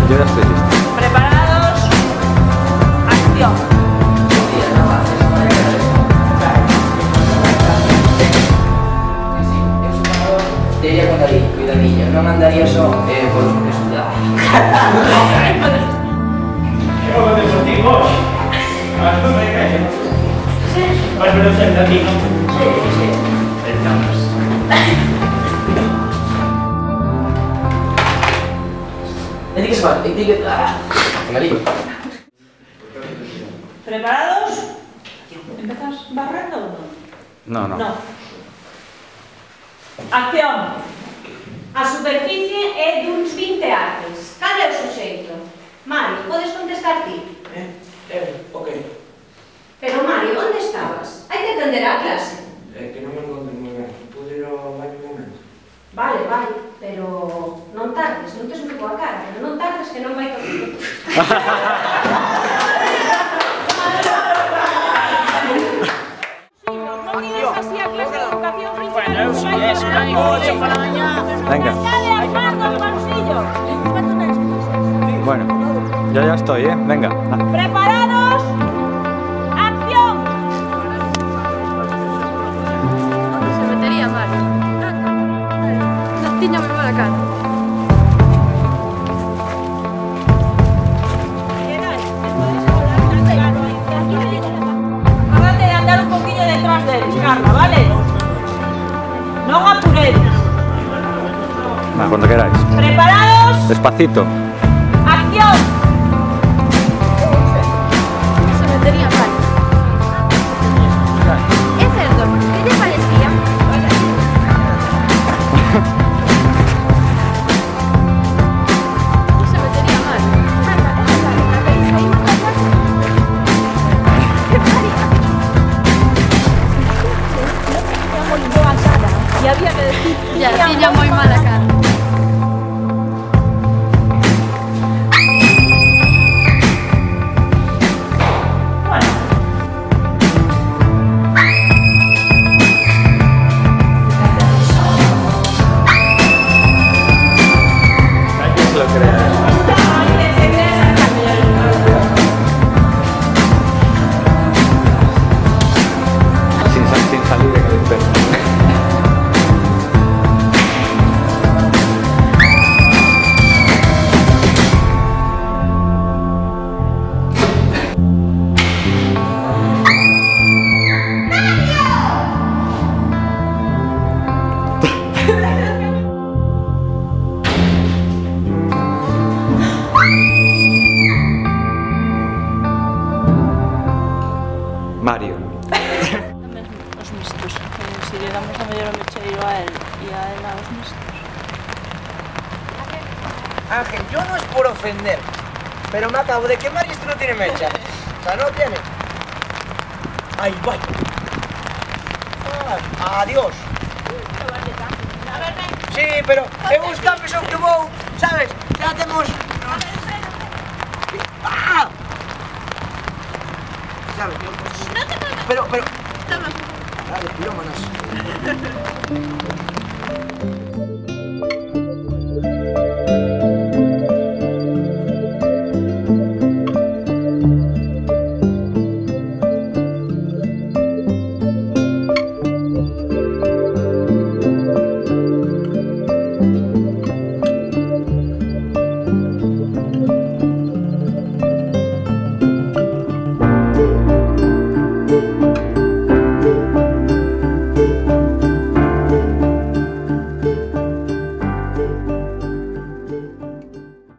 Yo ya estoy listo. Preparados. Acción. Te diría cuidadillo, no mandaría eso por los resultados. Yo de deportivos. Más veloz el latino. Sí. Estamos. Amarillo. Preparados. Empezas barrando ou non? No. No. Acción. A superficie é duns 20 artes. Cal é o suxeito? Mario, podes contestar ti. Ok. Pero Mario, onde estabas? Hai que atender a clase. Que non me encontro moi ben. Pude ir ao baño un momento. Vale, pero non tardes, non tes un pouco a cara, pero non tardes que non vai tocar. Non digas así a clase de educación física. Bueno, eu si es, caigo 8 para mañá. Venga. Dale al fardo al bolsillo. Bueno, yo ya estoy, ¿eh? Venga. Preparados. Acción. Se metería mal. Non tiña moi mala cara. Acordate de andar un poquillo detrás de él, Carla, ¿vale? Non apuredes. Cuando queráis. Preparados. Despacito. Acción. Se metería mal. É certo, que lle parecía? Se metería mal. Y había que decir... Ya, tiña moi mala cara. Nadie se lo crea. Sin salir en el espejo. Mario. Os mistos. Se lle damos a mellor o mecheiro a él e a él aos mistos. Ángel, yo no es por ofender, pero me acabo de quemar y esto no tiene mecha. O sea, no tiene. Ahí va. Adiós. Sí, pero he buscado que son que vou, sabes?